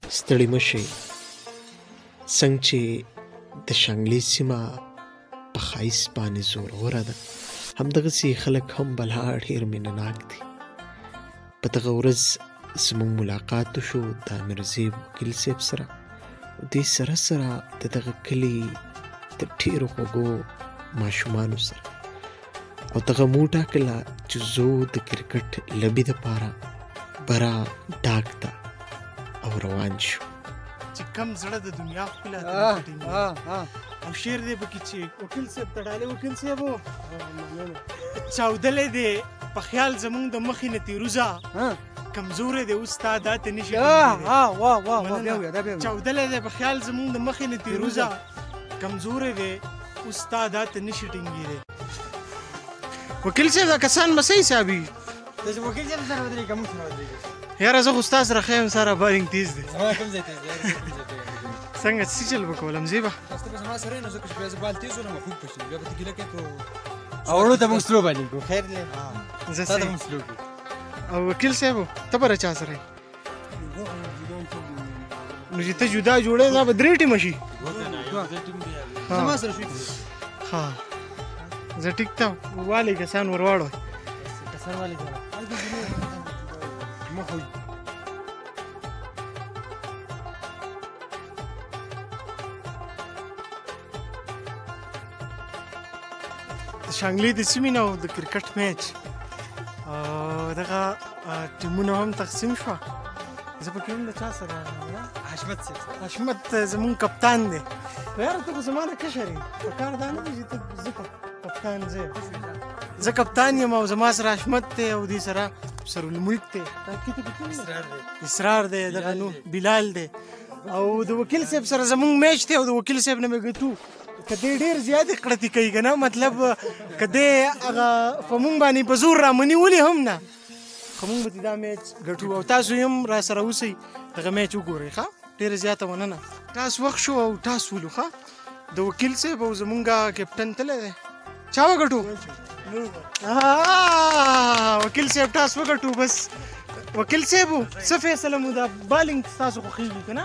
ستړي مشي څنګه چې د شانګلې سیمه په ښایست باندې زوروره ده همدغسې خلک هم بلا ډېر مینهناک دي. په دغه ورځ زموږ ملاقات وشو د امیرزیب وکیل صاحب سره. دوی سره سره د دغه کلي د ډېرو خوږو ماشومانو سره او دغه مو وټاکله چې زه د کرکټ لبې دپاره برا ډاک ته او روان شو. چې کم زړه د دنیا ښکلا او شعر دی پکې چې وکیل صاحب ته ډالۍ وکیل صاحب چاودلی دی په خیال زمونږ د مخې نه تیروزه کمزوری دی اوس تا دا ته نشي چاودلی دی په خیال زمونږ د مخې نه تیروزه کمزوری دی اوس تا دا ته نشي ټینګېدی. وکیل صاحب دا کسان به څه حسابي وکیل صاحب سره ودرېږه موږ سره ودرېږه. یاره زه خو ستا سره ښه یم ساره بالینګ تیز دی. زما کوم ځای تیز دی څنګه څه چل به کولم زیبه تاسو به زما سره یې نو ځکه چې بیا زه بال تیز ولم خوب پشي بیا به ته ګیله کوې او وړو ته موږ سلو بالینګ کوو خیر دی تا ته موږ سلو کوو. او وکیل صاحب ته به له چا سره یې نو چې ته جدا جوړې دا به درې ټیمه شي زما سره شوي ها زه ټیک ته والي کسان ور واړوئ کسان والي مخوي د شانګلې د سیمې نه د کرکټ میچ دغه ټیمونه هم تقسیم شوه. زه پکې هم د چا سره حشمت صاحب حشمت زمونږ کپتان دی. یاره ته خو زما نه کشر یې په کار دا نه دی چې ته زه کپتان زه کپتان یم او زما سره حشمت دی او دې سره سرالملک دی اسرار دی دغه نو بلال دی او د وکیل صاحب سره زمونږ میچ دی او د وکیل صاحب نه مې ګټو که دی ډېر زیاتې کړتې کوي که نه مطلب که دی هغه په مونږ باندې په زور رامني ولي هم نه خو مونږ به دا میچ ګټو او تاسو هم را سره اوسئ دغه میچ وګورئ ښه ډېره زیاته مننه. ټاس وخت شو او ټاس ولو ښه د وکیل صاحب او زمونږ کیپټن تللی دی چا وګټو وکیل صاحب ټاس وګټو بس وکیل صاحب څه فیصله مو دا بالینګ ستاسو خوښېږي که نه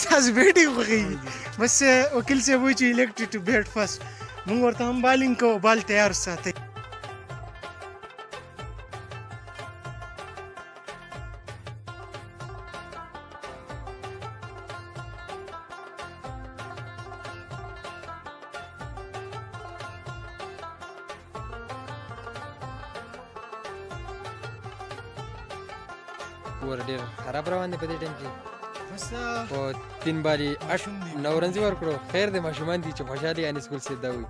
ستاسو بیټینګ خوښېږي بس وکیل صاحب وایي چې الیکټډ ټو بیټ فسټ مونږ ورته هم بالینګ کوو بال تیار ساتئ. ور ډېر خراب روان دی په دې ټایم کې په 3 بالي 9 رنز ورکړو خیر دی ماشومان دي چې خوشحالي انیس ګل صاحب دا وایي.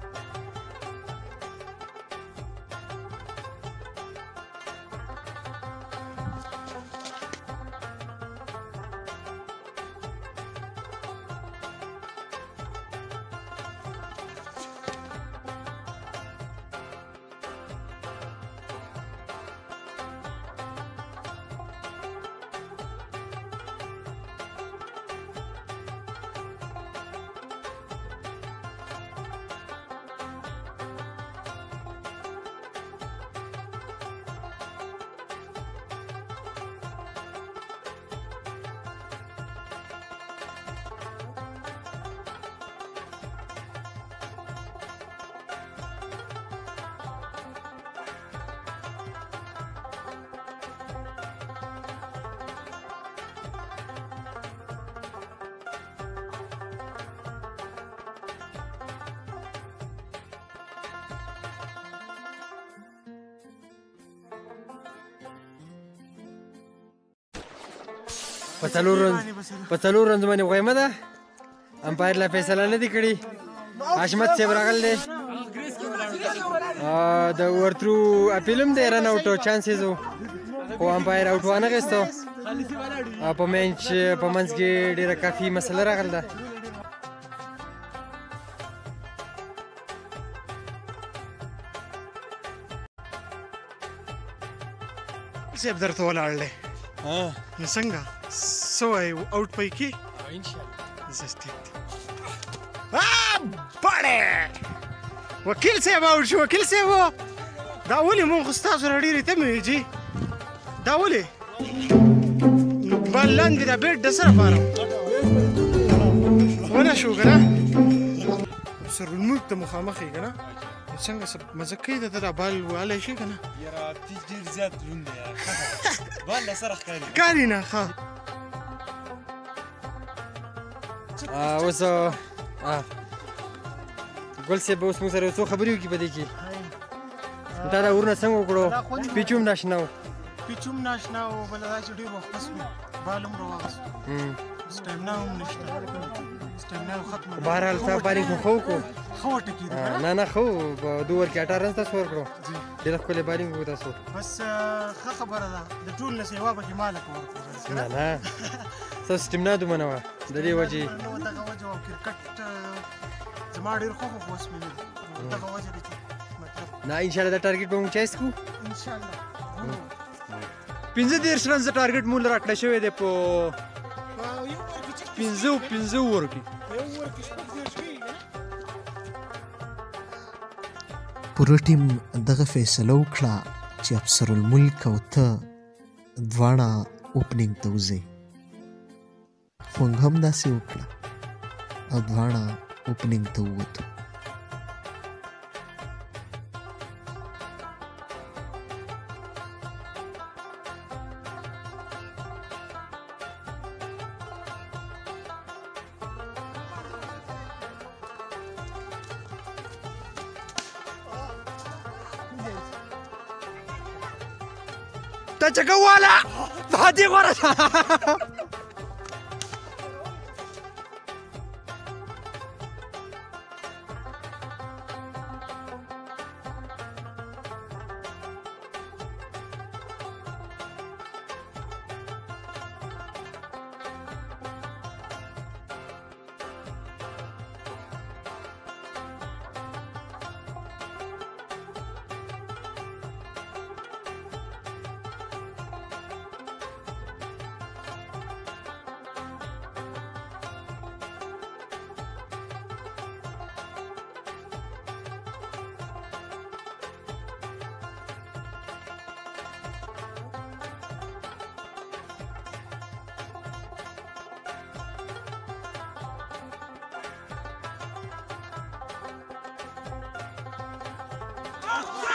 په څلور رنز باندې غویمه ده امپایر لا فیصله نه دي کړي. حشمت صاحب راغلی دی د ورترو اپیل هم دی رن اوټ چانسز و خو امپایر اوټ وانه غیستو په منځ کې ډېره کافي مسله راغله ده. صاحب درته ولاړ دی نو څنګه څه وایي اوټ پی کې بړې وکیل صاحب اوټ شو. وکیل صاحب دا ولې مونږ خو ستاسو سره ډېرې تمې وې جي دا ولې بال لاندې دا بیټ د سره پاره ونه شو که نه سرالملک ته مخامخ یې که نه څنګه مزه کوي د دا بال وهلی شي که نه یاره پیچ ډېر زیات دروند دی بال له سره ښکاري نه ښه اوس ګل صاحب اوس موږ سره یو څو خبرې وکړي په دې کې دا دا ورونه څنګه وکړو پیچ هم ناشنا و پیچ هم ناشنا و بله دا چې ډېر وخت پس وي بال هم راواغستو سټیمنا هم نشته سټیمنا ختمه بهرحال تا بارینګ خو ښه وکړو ښه وټکېدو نه نه ښه و په 2 اوور کې 18 رنز تاسو ورکړو ډېره ښکلی بارینګ وکړو تاسو بس ښه خبره ده د ټول نه سیوا پکې ماله که ورکړو نه نه ستاسو سټیمنا دومره وه د دې وجې دغه وجه وه کرکټ زما ډېر خوښ و خو اوس مې دغه وجه دی چې مطلب نه انشاءالله دا ټارګېټ به مونږ چایس کړو انشاءالله 15 رنز ټارګټ مول راکړی شوی دی په 15 اوور کې پوره ټیم دغه فیصله وکړه چې افسر الملک او ته دواړه اوپننګ ته وځئ موږ هم داسې وکړه او دواړه اوپننګ ته ووتو ته چکه والا فاتح غوره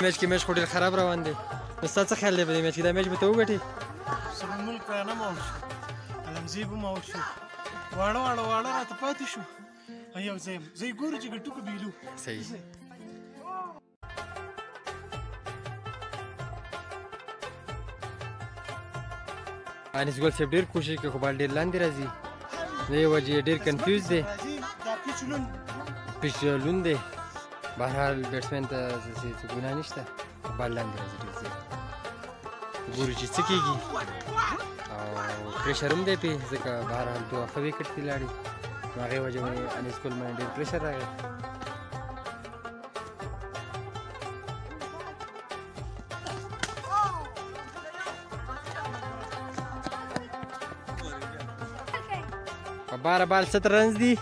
میچ کې میچ خو ډېر خراب روان دی نو ستا څه خیال دی په دې میچ کې دا میچ به ته وګټې سرالملک رانه ماوټ شو علمزی به ماوټ شو واړه راته پاتې شو یو ځای زه یې ګورو چې ګټو که بیلو صحیح انیس ګل صاحب ډېر کوشش کوي خو بال ډېر لاندې راځي د دې وجې ډېر کنفیوز دی دا پیچ لوند پیچ لوند دی بهرحال بیټسمین ته څه ګناه نشته بال لاندې راځي ډېر زیات ګورو چې څه کېږي او پریشر هم دی پې ځکه بهرحال 2 ښه وکټ دي لاړې نو هغې وجه باندې انیس ګل باندې ډېر پریشر راغی په 12 بال 70 رنز دي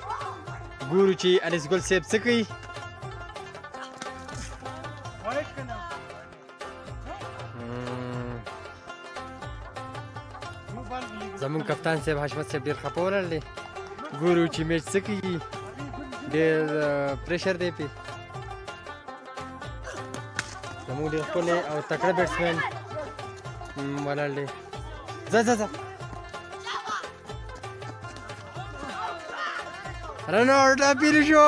ګورو چې انیس ګل صاحب څه کوي زمون کپتان صاحب حشمت صاحب ډېر خفه ولاړ دی ګورو چې میچ څه کېږي ډېر پریشر دی پې زموږ ډېر ښکلی او تکړه بیټسمین ولاړ دی ځه رن آوټ اپیل شو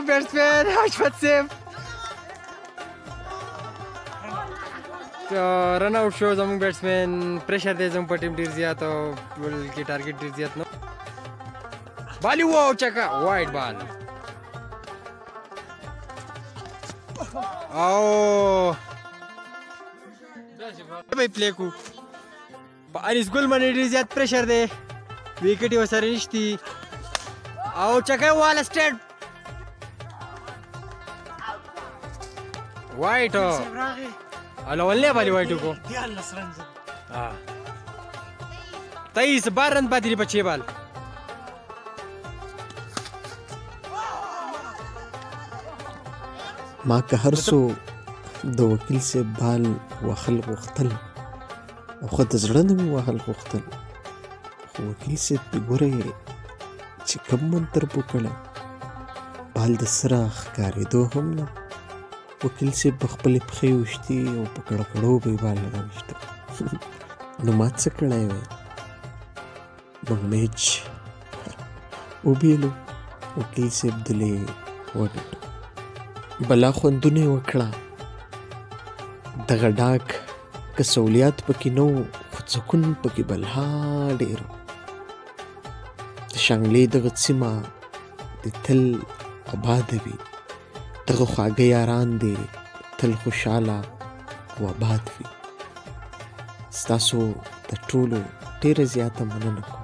بیټسمین حشمت صاحب رن آوټ شو زموږ بیټسمین پریشر دی زموږ په ټیم ډېر زیات او ټول کې ټارګېټ ډېر زیات نه بال یې وو چکه وایډ بال او به پلی کو په انیس ګل باندې ډېر زیات پریشر دی وکټ یې ورسره نشتي او چکه یې واله سټیټ وایټ الاولنی بالی وایټ وکړو 13 رنز 12 رن پاتې دي په 6 بال ما که هر څو د وکیل صاحب بال وهل غوښتل او خو د زړه نه مې وهل غوښتل خو وکیل صاحب پې ګورئ چې کوم منتر پو کړی بال د سره ښکارېدو هم نه. وکیل صاحب په خپلې پښې وشتي او په کړکړو به یې بال راویشته. نو ما څه کړی وی؟ موږ میچ وبیلو. وکیل صاحب دلې وګټو. بلا خوندونه یې وکړه. دغه ډاک که سہولیات پکې نه و خو سکون پکې بلا ډېر و. د شانګلې دغه سیمه د تل آباده وي. دغه خواږه یاران دې تل خوشحاله او آباد وي. ستاسو د ټولو ډېره زیاته مننه کوم.